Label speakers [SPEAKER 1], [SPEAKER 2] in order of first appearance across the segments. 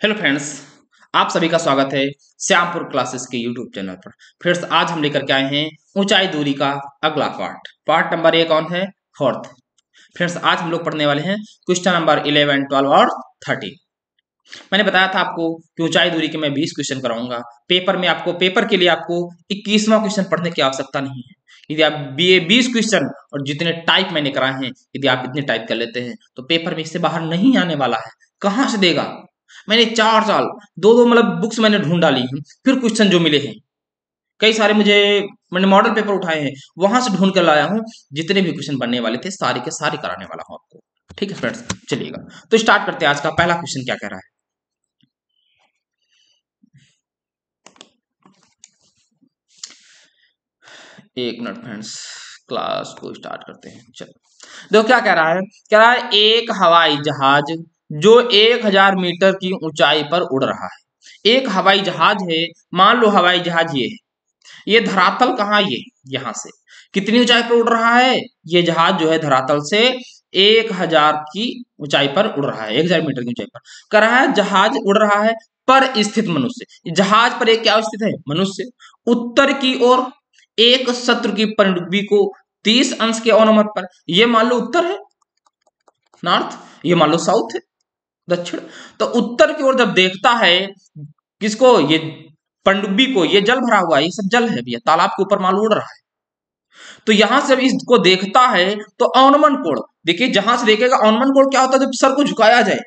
[SPEAKER 1] Hello friends, आप सभी का स्वागत है श्यामपुर क्लासेस के यूट्यूब चैनल पर। फ्रेंड्स, आज हम लेकर के आए हैं ऊंचाई दूरी का अगला पार्ट नंबर एक कौन है? फोर्थ। फ्रेंड्स, आज हम लोग पढ़ने वाले हैं क्वेश्चन नंबर 11, 12 और 13। मैंने बताया था आपको कि ऊंचाई दूरी के मैं 20 क्वेश्चन कराऊंगा। पेपर के लिए आपको 21वां क्वेश्चन पढ़ने की आवश्यकता नहीं है। यदि आप बी 20 क्वेश्चन और जितने टाइप मैंने कराए हैं, यदि आप इतने टाइप कर लेते हैं तो पेपर में इससे बाहर नहीं आने वाला है। कहां से देगा? मैंने 4 साल दो दो मतलब बुक्स मैंने ढूंढ डाली हैं, फिर क्वेश्चन जो मिले हैं कई सारे मैंने मॉडल पेपर उठाए हैं, वहां से ढूंढ कर लाया हूं। जितने भी क्वेश्चन बनने वाले थे सारे के सारे कराने वाला हूं आपको। ठीक है फ्रेंड्स, चलिएगा तो स्टार्ट करते हैं। आज का पहला क्वेश्चन क्या कह रहा है? एक मिनट फ्रेंड्स, क्लास को स्टार्ट करते हैं। चलो देखो क्या कह रहा है। कह रहा है एक हवाई जहाज जो 1000 मीटर की ऊंचाई पर उड़ रहा है। एक हवाई जहाज है, मान लो हवाई जहाज ये है, ये धरातल कहाँ, ये यहाँ से कितनी ऊंचाई पर उड़ रहा है? ये जहाज जो है धरातल से 1000 की ऊंचाई पर उड़ रहा है, 1000 मीटर की ऊंचाई पर। कह रहा है जहाज उड़ रहा है पर स्थित मनुष्य। जहाज पर एक क्या स्थित है? मनुष्य। उत्तर की ओर एक शत्रु की पनडुब्बी को 30 अंश के अवनमत पर, ये मान लो उत्तर है नॉर्थ, ये मान लो साउथ है दक्षिण। तो उत्तर की ओर जब देखता है, किसको? ये पनडुब्बी को। ये जल भरा हुआ है, ये सब जल है भैया, तालाब के ऊपर मालूम उड़ रहा है। तो यहां से जब इसको देखता है तो अवनमन कोण देखिए, जहां से देखेगा अवनमन कोण क्या होता है? जब सर को झुकाया जाए।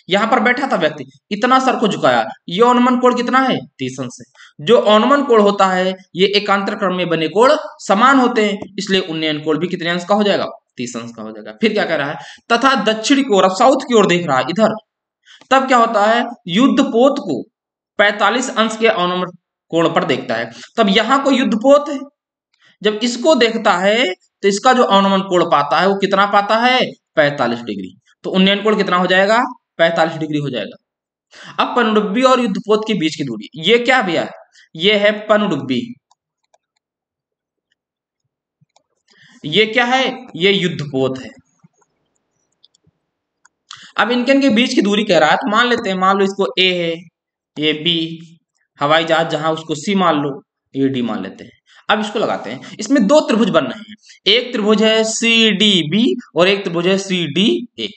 [SPEAKER 1] यहां पर बैठा था व्यक्ति, इतना सर को झुकाया, ये अवनमन कोण कितना है? 30 अंश है। जो अवनमन कोण होता है ये एकांतर क्रम में बने कोण समान होते हैं, इसलिए उन्नयन कोण भी कितने अंश का हो जाएगा? 30 अंश का हो जाएगा। फिर क्या कह रहा है? तथा दक्षिण की ओर, अब साउथ की ओर देख रहा है इधर, तब क्या होता है? युद्धपोत को 45 अंश के अवनमन कोण पर देखता है। तब यहां को युद्धपोत है, जब इसको देखता है तो इसका जो अवनमन कोण पाता है वो कितना पाता है? 45 डिग्री। तो उन्नयन कोण कितना हो जाएगा? 45 डिग्री हो जाएगा। अब पनडुब्बी और युद्धपोत के बीच की दूरी, ये क्या भैया है? ये है पनडुब्बी, ये क्या है? ये युद्धपोत है। अब इनके बीच की दूरी कह रहा है, तो मान लेते हैं, मान लो इसको ए है, ये बी, हवाई जहाज जहां उसको सी मान लो, ये डी मान लेते हैं। अब इसको लगाते हैं, इसमें दो त्रिभुज बन रहे हैं। एक त्रिभुज है सी डी बी और एक त्रिभुज है सी डी ए।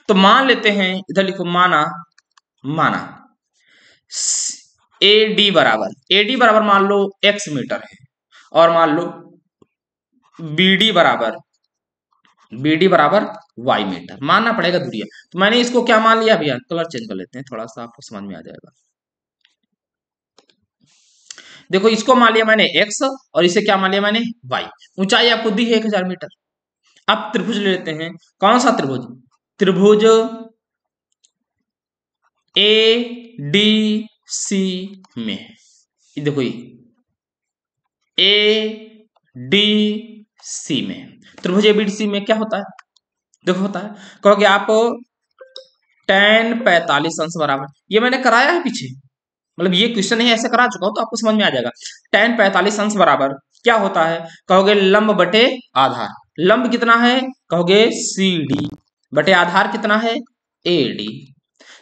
[SPEAKER 1] तो मान लेते हैं, इधर लिखो माना, माना ए डी बराबर मान लो एक्स मीटर है, और मान लो बी डी बराबर वाई मीटर मानना पड़ेगा दूरिया। तो मैंने इसको क्या मान लिया भैया? कलर चेंज कर लेते हैं, थोड़ा सा आपको समझ में आ जाएगा। देखो इसको मान लिया मैंने x और इसे क्या मान लिया मैंने? y। ऊंचाई आपको दी है 1000 मीटर। अब त्रिभुज ले लेते हैं। कौन सा त्रिभुज? त्रिभुज ए डी सी में, देखो ये ए डी सी में, त्रिभुज ए बी डी सी में क्या होता है? देखो होता है, कहोगे आप tan 45 अंश बराबर, ये मैंने कराया है पीछे, मतलब ये क्वेश्चन है ऐसे करा चुका हूं तो आपको समझ में आ जाएगा। tan 45 अंश बराबर क्या होता है? कहोगे लंब बटे आधार। लंब कितना है? कहोगे सी डी बटे आधार कितना है? A D.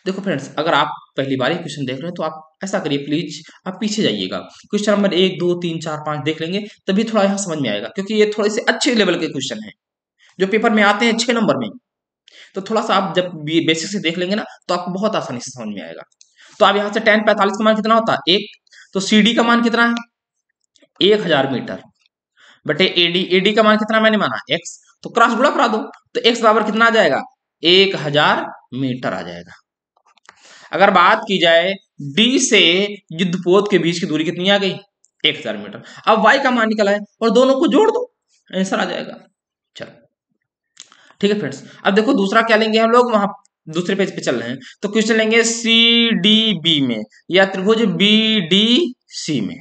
[SPEAKER 1] देखो फ्रेंड्स, अगर आप पहली बार क्वेश्चन देख रहे हैं तो आप ऐसा करिए, प्लीज आप पीछे जाइएगा, क्वेश्चन नंबर 1, 2, 3, 4, 5 देख लेंगे, तभी थोड़ा यहाँ समझ में आएगा, क्योंकि ये थोड़े से अच्छे लेवल के क्वेश्चन है जो पेपर में आते हैं 6 नंबर में। तो थोड़ा सा आप जब बेसिक से देख लेंगे ना तो आपको बहुत आसानी से समझ में आएगा। तो अब यहाँ से tan 45 का मान कितना होता है? 1। तो सी डी का मान कितना है? 1000 मीटर बटे एडी का मान कितना मैंने माना? x। तो क्रॉस गुणा करा दो, तो x बराबर कितना आ जाएगा? 1000 मीटर आ जाएगा। अगर बात की जाए डी से युद्धपोत के बीच की दूरी कितनी आ गई? 1000 मीटर। अब y का मान निकला है और दोनों को जोड़ दो, आंसर आ जाएगा। चलो ठीक है फ्रेंड्स, अब देखो दूसरा क्या लेंगे हम लोग, वहां दूसरे पेज पे चल रहे हैं। तो क्वेश्चन लेंगे सी डी बी में या त्रिभुज बी डी सी में।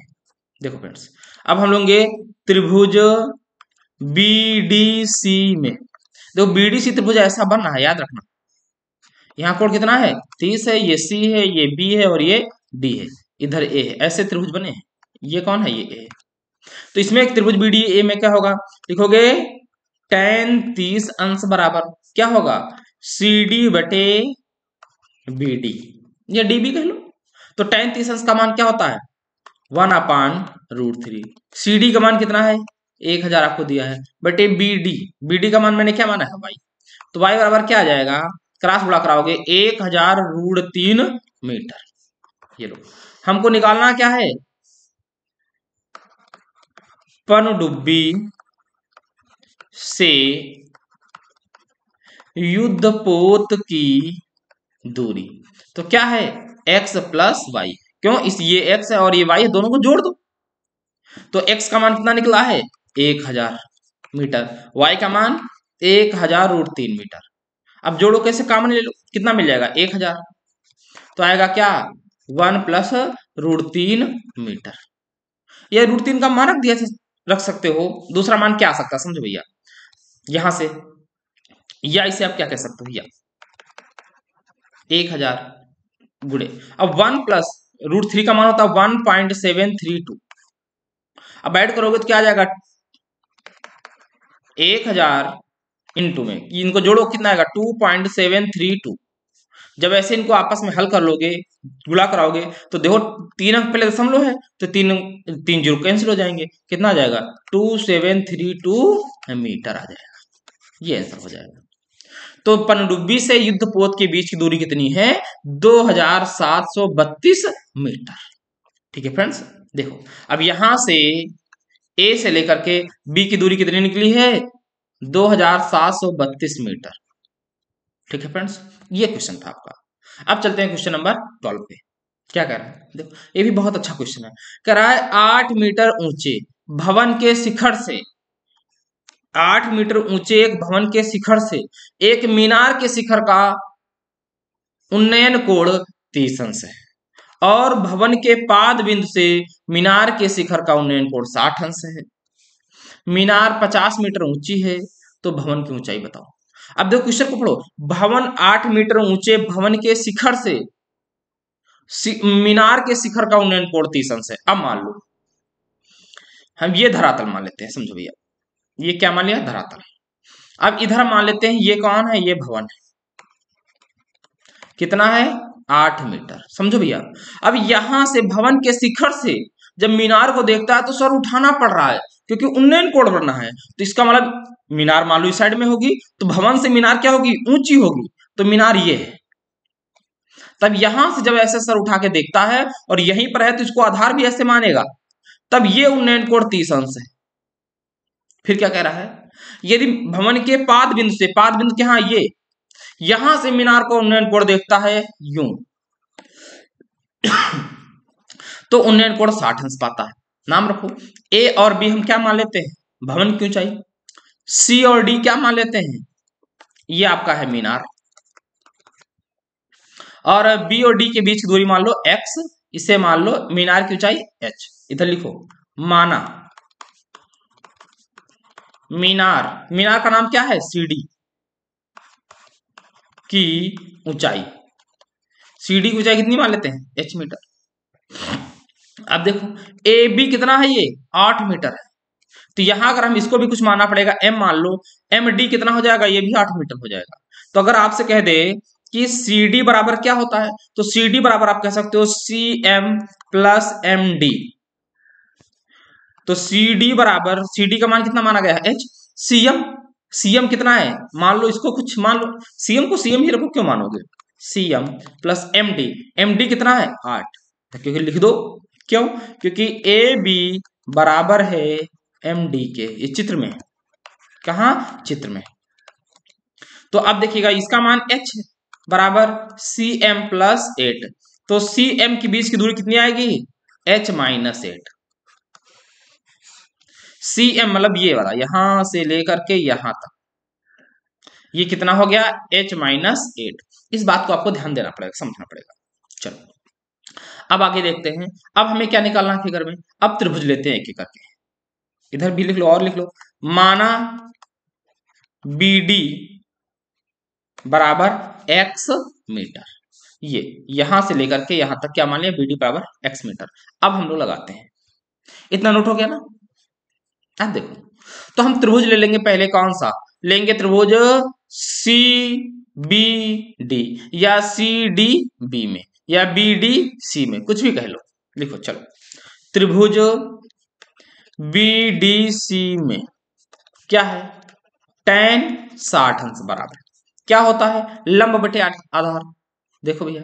[SPEAKER 1] देखो फ्रेंड्स, अब हम लेंगे त्रिभुज बी डी सी में। देखो बी डी सी त्रिभुज ऐसा बन रहा है, याद रखना। यहाँ कोण कितना है? 30 है, ये सी है, ये बी है और ये डी है, इधर ए है। ऐसे त्रिभुज बने हैं। ये कौन है? ये ए है। तो इसमें एक त्रिभुज बी डी ए में क्या होगा? लिखोगे tan 30 अंश बराबर क्या होगा? सी डी बटे बी डी। या डी भी कह लो। तो tan 30 अंश का मान क्या होता है 1/√3। सी डी का मान कितना है 1000 आपको दिया है, बटे बी डी का मान मैंने क्या माना है y। तो y बराबर क्या आ जाएगा, क्रॉस गुणा कराओगे 1000√3 मीटर। ये लो, हमको निकालना क्या है पनडुब्बी से युद्धपोत की दूरी। तो क्या है x प्लस वाई, क्यों इस ये x है और ये y है, दोनों को जोड़ दो। तो x का मान कितना निकला है 1000 मीटर, y का मान 1000√3 मीटर। अब जोड़ो कैसे, कॉमन ले लो, कितना मिल जाएगा 1000, तो आएगा क्या 1 प्लस √3 मीटर। यह √3 का मान रख सकते हो, दूसरा मान क्या आ सकता है समझो भैया, यहां से या इसे आप क्या कह सकते हो, या 1000 गुणे, अब 1 प्लस √3 का मान होता है 1.732। अब ऐड करोगे तो क्या आ जाएगा 1000 इंटू में, इनको जोड़ो कितना आएगा 2.732। जब ऐसे इनको आपस में हल कर लोगे, गुणा कराओगे, तो देखो 3 अंक पहले दशमलव है, तो 3 जीरो कैंसिल हो जाएंगे, कितना आ जाएगा 2732 मीटर आ जाएगा। ये आंसर हो जाएगा। तो पनडुब्बी से युद्धपोत के बीच की दूरी कितनी है 2732 मीटर। ठीक है फ्रेंड्स, देखो अब यहां से ए से लेकर के बी की दूरी कितनी निकली है 2732 मीटर। ठीक है फ्रेंड्स, ये क्वेश्चन था आपका। अब चलते हैं क्वेश्चन नंबर 12 पे। क्या कह रहा है देखो, ये भी बहुत अच्छा क्वेश्चन है। कह रहा है 8 मीटर ऊंचे भवन के शिखर से, 8 मीटर ऊंचे एक भवन के शिखर से एक मीनार के शिखर का उन्नयन कोण 30 अंश है, और भवन के पाद बिंदु से मीनार के शिखर का उन्नयन कोण 60 अंश है। मीनार 50 मीटर ऊंची है, तो भवन की ऊंचाई बताओ। अब देखो क्वेश्चन को पढ़ो, भवन 8 मीटर ऊंचे भवन के शिखर से मीनार के शिखर का उन्नयन कोण 30 अंश है। अब मान लो हम ये धरातल मान लेते हैं, समझो भैया, ये क्या मान लिया धरातल। अब इधर मान लेते हैं ये कौन है, ये भवन है, कितना है 8 मीटर, समझो भैया। अब यहां से भवन के शिखर से जब मीनार को देखता है तो सर उठाना पड़ रहा है, क्योंकि उन्नयन कोण बढ़ना है। तो इसका मतलब मीनार मान लो इस साइड में होगी, तो भवन से मीनार क्या होगी ऊंची होगी, तो मीनार ये है। तब यहां से जब ऐसे सर उठा के देखता है और यहीं पर है, तो इसको आधार भी ऐसे मानेगा, तब ये उन्नयन कोण 30 अंश है। फिर क्या कह रहा है, यदि भवन के पाद बिंदु से, पाद बिंदु के यहां ये, यहां से मीनार को उन्नयन कोण देखता है यूं, तो उन्नयन कोण 60 अंश पाता है। नाम रखो, ए और बी हम क्या मान लेते हैं भवन की ऊंचाई, सी और डी क्या मान लेते हैं, ये आपका है मीनार, और बी और डी के बीच की दूरी मान लो x, इसे मान लो मीनार की ऊंचाई h। इधर लिखो, माना मीनार, मीनार का नाम क्या है सीडी की ऊंचाई, सीडी की ऊंचाई कितनी मान लेते हैं h मीटर। अब देखो ए बी कितना है, ये 8 मीटर है, तो यहां अगर हम इसको भी कुछ मानना पड़ेगा m मान लो, एम डी कितना हो जाएगा, ये भी 8 मीटर हो जाएगा। तो अगर आपसे कह दे कि सी डी बराबर क्या होता है, तो सी डी बराबर आप कह सकते हो C M plus M D. तो सी डी बराबर, सी डी का मान कितना माना गया है एच, सीएम, सीएम कितना है मान लो, इसको कुछ मान लो, सीएम को सीएम ही रखो, क्यों मानोगे, सीएम प्लस एमडी, एमडी कितना है 8, क्योंकि लिख दो, क्यों, क्योंकि ए बी बराबर है एम डी के, ये चित्र में, कहा चित्र में। तो अब देखिएगा इसका मान h बराबर सी एम प्लस 8, तो सी एम के बीच की दूरी कितनी आएगी h माइनस 8। सी एम मतलब ये वाला, यहां से लेकर के यहां तक, ये कितना हो गया h माइनस 8। इस बात को आपको ध्यान देना पड़ेगा, समझना पड़ेगा। चलो अब आगे देखते हैं, अब हमें क्या निकालना है फिगर में, अब त्रिभुज लेते हैं एक एक करके, इधर भी लिख लो और लिख लो, माना बी डी बराबर x मीटर, ये यहां से लेकर के यहां तक क्या मान लिया BD बराबर x मीटर। अब हम लोग लगाते हैं, इतना नोट हो गया ना। अब देखो, तो हम त्रिभुज ले लेंगे, पहले कौन सा लेंगे, त्रिभुज सी बी डी या सी डी बी में, या बी डी सी में, कुछ भी कह लो, लिखो चलो। त्रिभुज बी डी सी में क्या है, tan 60 अंश बराबर क्या होता है, लंब बटे आधार। देखो भैया,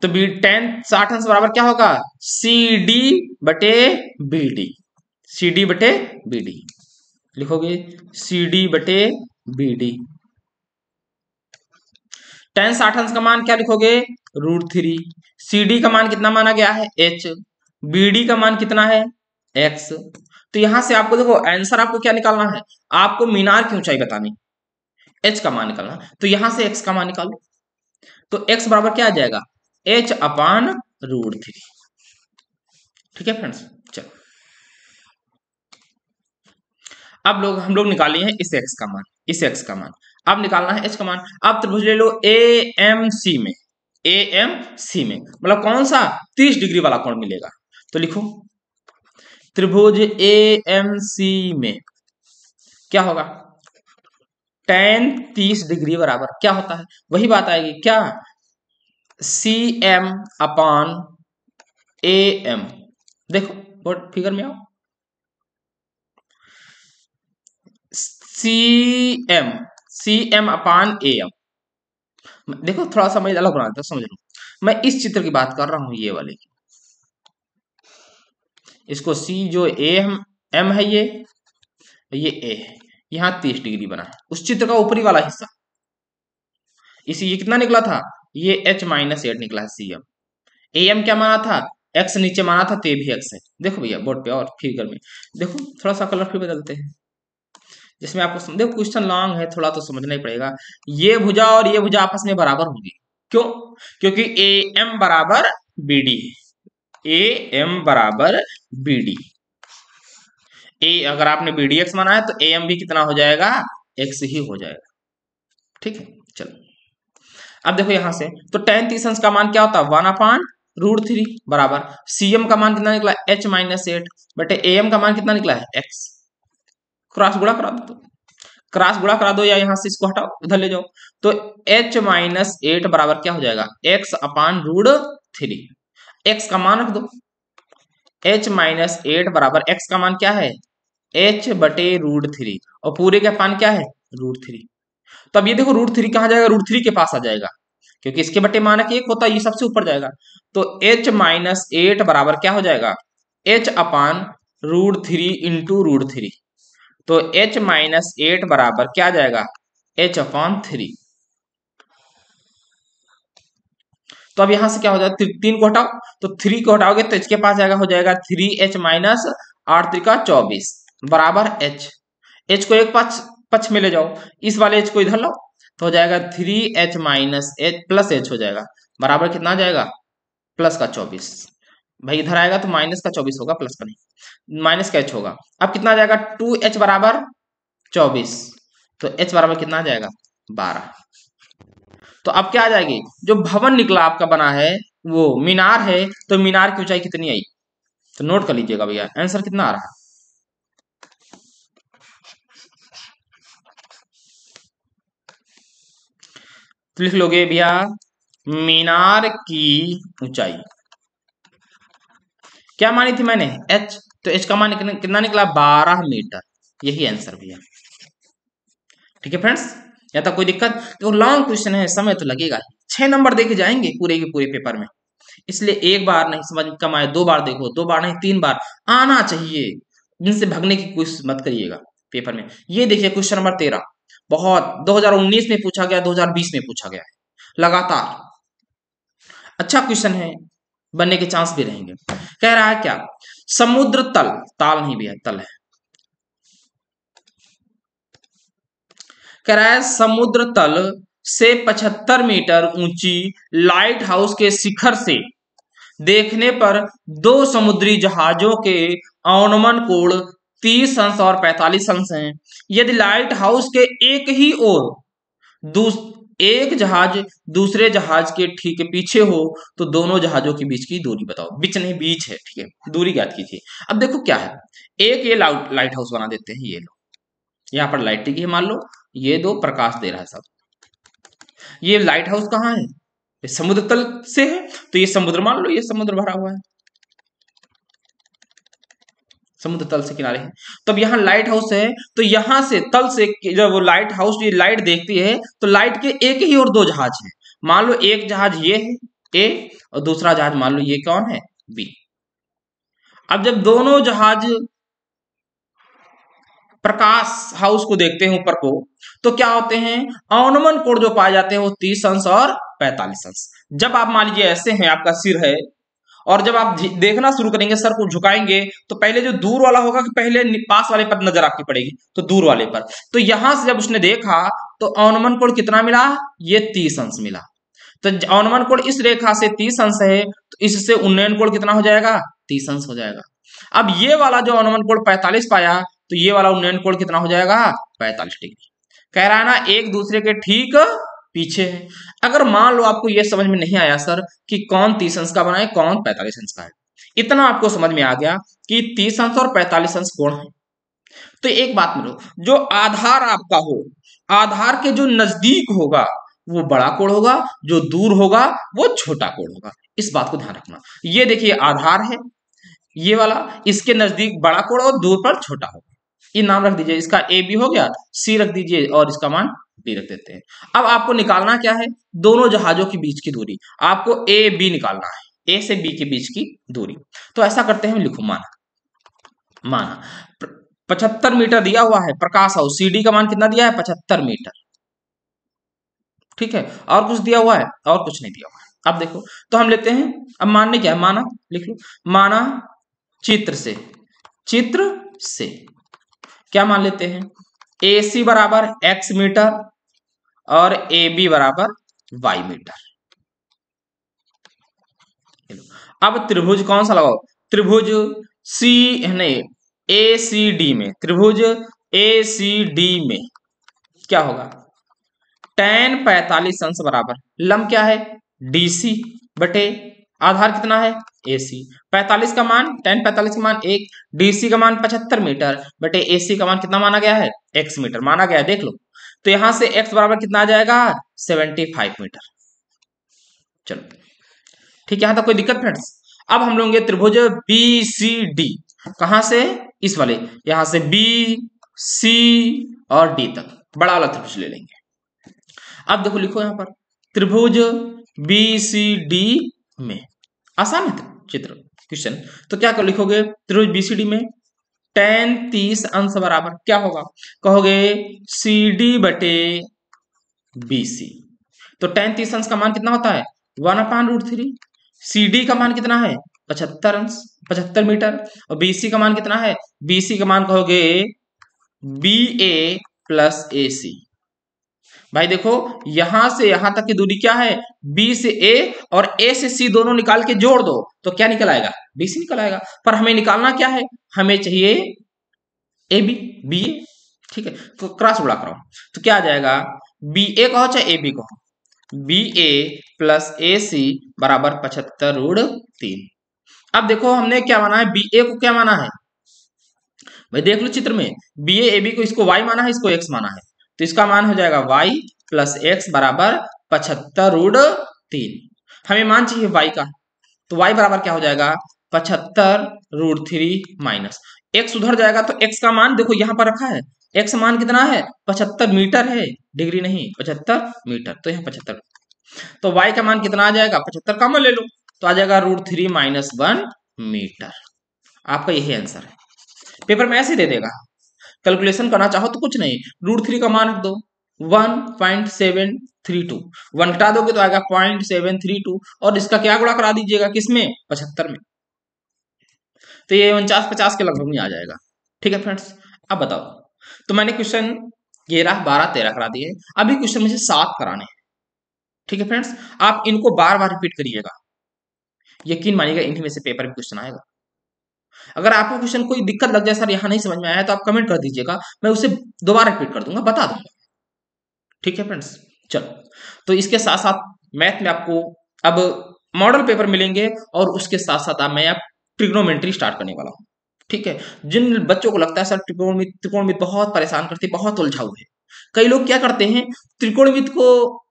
[SPEAKER 1] तो बी tan 60 अंश बराबर क्या होगा, सी डी बटे बी डी, सी डी बटे बी डी, लिखोगे सी डी बटे बी डी। tan 60 अंश का मान क्या लिखोगे, √3। सी डी का मान कितना माना गया है, h। बी डी का मान कितना है, x। तो यहां से आपको देखो आंसर आपको क्या निकालना है, आपको मीनार की ऊंचाई बतानी, h का मान निकालना। तो यहां से x का मान निकालो, तो x बराबर क्या आ जाएगा, h/√3। ठीक है फ्रेंड्स, चलो अब हम लोग निकाले हैं इस x का मान, इस x का मान, अब निकालना है h का मान। अब त्रिभुज ले लो AMC में, AMC में मतलब कौन सा, 30 डिग्री वाला कोण मिलेगा। तो लिखो त्रिभुज AMC में क्या होगा, tan 30 डिग्री बराबर क्या होता है, वही बात आएगी क्या, CM/AM। देखो बोर्ड फिगर में आओ, CM/AM। देखो थोड़ा सा मैं अलग बना देता हूं, समझ लो। मैं इस चित्र की बात कर रहा हूं, ये वाले की, इसको C जो AM है, ये A है, यहां 30 डिग्री बना है। उस चित्र का ऊपरी वाला हिस्सा, इसी ये कितना निकला था, ये H-8 निकला है CM। AM क्या माना था, X नीचे माना था, तो ये भी X है। देखो भैया बोर्ड पे और फिगर में देखो, थोड़ा सा कलर फिर बदलते हैं, जिसमें आपको देखो क्वेश्चन लॉन्ग है, थोड़ा तो समझना ही पड़ेगा। ये भुजा और ये भुजा आपस में बराबर होंगी, क्यों, क्योंकि AM बराबर BD है, AM बराबर BD। अगर आपने BDX माना है तो AM भी कितना हो जाएगा, X ही हो जाएगा। ठीक है, चलो अब देखो यहां से, तो tan 30 अंश का मान क्या होता है, 1/√3 बराबर CM का मान कितना निकला, H-8 बटे AM का मान कितना निकला है, X। क्रॉस गुणा करा दो, तो क्रॉस गुणा करा दो, या यहां से इसको हटाओ, उधर ले जाओ, तो H-8 बराबर क्या हो जाएगा, X/√3। X का मान रख दो, H-8 बराबर X का मान क्या है, H/√3, और पूरे का मान क्या है, √3। तो अब ये देखो √3 कहां जाएगा, √3 के पास आ जाएगा, क्योंकि इसके बटे मानक 1 होता है, ये सबसे ऊपर जाएगा। तो H-8 बराबर क्या हो जाएगा, H/√3 इंटू √3। तो H-8 बराबर क्या आ जाएगा, H/3। तो अब यहां से क्या हो जाएगा, 3 को हटाओ, तो 3 को हटाओगे तो इसके पास जाएगा, हो जाएगा 3H-8 × 3 = 24 बराबर H। H को एक पक्ष में ले जाओ, इस वाले H को इधर लाओ, तो हो जाएगा 3H- प्लस H हो जाएगा, बराबर कितना आ जाएगा, प्लस का 24। भाई इधर आएगा तो माइनस का 24 होगा, प्लस का नहीं, माइनस का H होगा। अब कितना आ जाएगा, 2H बराबर 24, तो H बराबर कितना आ जाएगा, 12। तो अब क्या आ जाएगी, जो भवन निकला आपका बना है वो मीनार है, तो मीनार की ऊंचाई कितनी आई, तो नोट कर लीजिएगा भैया, आंसर कितना आ रहा है, तो लिख लोगे भैया, मीनार की ऊंचाई क्या मानी थी मैंने, H। तो H का मान कितना निकला, 12 मीटर, यही आंसर भैया। ठीक है फ्रेंड्स, या तो कोई दिक्कत, तो लॉन्ग क्वेश्चन है, समय तो लगेगा, 6 नंबर देखे जाएंगे पूरे के पूरे पेपर में, इसलिए एक बार नहीं समझ कम आए, 2 बार देखो, 2 बार नहीं 3 बार आना चाहिए, इनसे भगने की कोशिश मत करिएगा पेपर में। ये देखिए क्वेश्चन नंबर 13, बहुत 2019 में पूछा गया, 2020 में पूछा गया है लगातार, अच्छा क्वेश्चन है, बनने के चांस भी रहेंगे। कह रहा है क्या, समुद्र तल, ताल नहीं भी है, तल है, कह रहा है समुद्र तल से 75 मीटर ऊंची लाइट हाउस के शिखर से देखने पर 2 समुद्री जहाजों के अवनमन कोण 30 अंश और 45 अंश हैं। यदि लाइट हाउस के एक ही ओर एक जहाज दूसरे जहाज के ठीक पीछे हो, तो दोनों जहाजों के बीच की दूरी बताओ, बीच नहीं बीच है, ठीक है, दूरी ज्ञात कीजिए। अब देखो क्या है, एक ये लाइट हाउस बना देते हैं, ये लो, यहाँ पर लाइट टिकी है मान लो, ये 2 प्रकाश दे रहा है सब, ये लाइट हाउस कहाँ है, ये समुद्र तल से है, तो ये समुद्र मान लो, ये समुद्र भरा हुआ है, समुद्र तल से किनारे है। तो अब यहाँ लाइट हाउस है, तो यहां से तल से जब वो लाइट हाउस ये लाइट देखती है, तो लाइट के एक ही और दो जहाज हैं। मान लो एक जहाज ये है ए, और दूसरा जहाज मान लो ये कौन है, बी। अब जब दोनों जहाज प्रकाश हाउस को देखते हैं ऊपर को, तो क्या होते हैं, अवनमन कोण जो पाए जाते हैं वो 30 अंश और 45 अंश। जब आप मान लीजिए ऐसे हैं, आपका सिर है, और जब आप देखना शुरू करेंगे, सर को झुकाएंगे, तो पहले जो दूर वाला होगा कि पहले पास वाले पर नजर आपकी पड़ेगी, तो दूर वाले पर। तो यहां से जब उसने देखा तो अवनमन कोण कितना मिला, ये 30 अंश मिला। तो अवनमन कोण इस रेखा से 30 अंश है, तो इससे उन्नयन कोण कितना हो जाएगा, 30 अंश हो जाएगा। अब ये वाला जो अवनमन कोण 45 पाया, तो ये वाला उन्नयन कोण कितना हो जाएगा, 45 डिग्री। कह रहा है ना एक दूसरे के ठीक पीछे है। अगर मान लो आपको यह समझ में नहीं आया सर कि कौन 30 अंश का बना है, कौन 45 अंश का है, इतना आपको समझ में आ गया कि 30 अंश और 45 अंश कोण है, तो एक बात मानो, जो आधार आपका हो, आधार के जो नजदीक होगा वो बड़ा कोण होगा, जो दूर होगा वो छोटा कोण होगा। इस बात को ध्यान रखना। ये देखिए आधार है ये वाला, इसके नजदीक बड़ा कोण और दूर पर छोटा होगा। ये नाम रख दीजिए, इसका ए बी हो गया, सी रख दीजिए और इसका मान डी रख देते हैं। अब आपको निकालना क्या है, दोनों जहाजों के बीच की दूरी, आपको ए बी निकालना है, ए से बी के बीच की दूरी। तो ऐसा करते हैं, लिखो माना माना 75 मीटर दिया हुआ है प्रकाश हाउस, सी डी का मान कितना दिया है, 75 मीटर, ठीक है। और कुछ दिया हुआ है, और कुछ नहीं दिया हुआ है। अब देखो, तो हम लेते हैं, अब मानने क्या है, माना लिख लो, माना चित्र से क्या मान लेते हैं, ए सी बराबर x मीटर और ए बी बराबर y मीटर। अब त्रिभुज कौन सा लगाओ, त्रिभुज सी नहीं ए सी डी में, त्रिभुज ए सी डी में क्या होगा, tan 45 अंश बराबर लंब क्या है, डीसी बटे आधार कितना है, एसी। 45 का मान, tan 45 का मान 1, डीसी का मान 75 मीटर बटे एसी का मान कितना माना गया है, x मीटर माना गया है, देख लो। तो यहां से x बराबर कितना आ जाएगा, 75 मीटर। चलो ठीक है, यहां तक कोई दिक्कत फ्रेंड्स। अब हम लोगे त्रिभुज बी सी डी, कहां से, इस वाले, यहां से बी सी और डी तक बड़ा वाला त्रिभुज ले लेंगे। अब देखो लिखो यहां पर त्रिभुज बी सी डी में, आसान है चित्र क्वेश्चन। तो क्या कर लिखोगे, त्रिभुज बीसीडी में tan 30 अंश बराबर क्या होगा, कहोगे सी डी बटे बीसी। तो tan 30 अंश का मान कितना होता है, 1/√3। सी डी का मान कितना है, 75 अंश, 75 मीटर, और बीसी का मान कितना है, बीसी का मान कहोगे बी ए प्लस ए सी। भाई देखो यहां से यहां तक की दूरी क्या है, बी से ए, और ए से सी दोनों निकाल के जोड़ दो तो क्या निकल आएगा, बी सी निकल आएगा। पर हमें निकालना क्या है, हमें चाहिए ए बी, बी ए, ठीक है। तो क्रॉस गुणा करो, तो क्या आ जाएगा, बी ए कहो चाहे ए बी कहो, बी ए प्लस ए सी बराबर 75√3। अब देखो हमने क्या माना है, बी ए को क्या माना है, भाई देख लो चित्र में, बी ए बी को इसको y माना है, इसको x माना है, तो इसका मान हो जाएगा y प्लस एक्स बराबर 75√3। हमें मान चाहिए y का, तो y बराबर क्या हो जाएगा, 75√3 माइनस x उधर जाएगा, तो x का मान देखो यहां पर रखा है, x मान कितना है, 75 मीटर है, डिग्री नहीं 75 मीटर, तो यहाँ 75, तो y का मान कितना आ जाएगा, 75 का मान ले लो, तो आ जाएगा √3 - 1 मीटर। आपका यही आंसर है, पेपर में ऐसे दे देगा। कैलकुलेशन करना चाहो तो कुछ नहीं, √3 का मान रख दो 1.732, 1 घटा दोगे तो आएगा 0.732, और इसका क्या गुणा करा दीजिएगा, किसमें, 75 में, तो ये 49-50 के लगभग में आ जाएगा। ठीक है फ्रेंड्स, अब बताओ, तो मैंने क्वेश्चन 11, 12, 13 करा दिए, अभी क्वेश्चन मुझे 7 कराने हैं। ठीक है फ्रेंड्स, आप इनको बार बार रिपीट करिएगा, यकीन मानिएगा इन्हीं में से पेपर में क्वेश्चन आएगा। अगर आपको क्वेश्चन कोई दिक्कत लग जाए, सर यहाँ नहीं समझ में आया, तो आप कमेंट कर दीजिएगा, मैं उसे दोबारा रिपीट कर दूंगा, बता दूंगा। ठीक है फ्रेंड्स, चलो, तो इसके साथ साथ मैथ में आपको अब मॉडल पेपर मिलेंगे, और उसके साथ साथ मैं अब ट्रिग्नोमेट्री स्टार्ट करने वाला हूँ। ठीक है, जिन बच्चों को लगता है सर त्रिकोणमिति बहुत परेशान करती, बहुत उलझाऊ है, कई लोग क्या करते हैं, त्रिकोणमिति को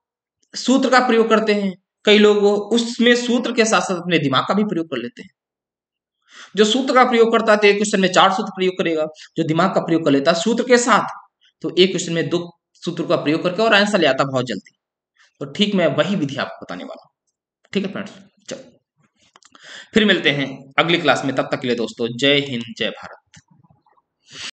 [SPEAKER 1] सूत्र का प्रयोग करते हैं, कई लोग उसमें सूत्र के साथ साथ अपने दिमाग का भी प्रयोग कर लेते हैं। जो सूत्र का प्रयोग करता है तो एक क्वेश्चन में 4 सूत्र प्रयोग करेगा, जो दिमाग का प्रयोग कर लेता है सूत्र के साथ तो एक क्वेश्चन में 2 सूत्र का प्रयोग करके और आंसर ले आता बहुत जल्दी। तो ठीक मैं वही विधि आपको बताने वाला हूँ। ठीक है फ्रेंड्स, चलो फिर मिलते हैं अगली क्लास में। तब तक के लिए दोस्तों जय हिंद जय भारत।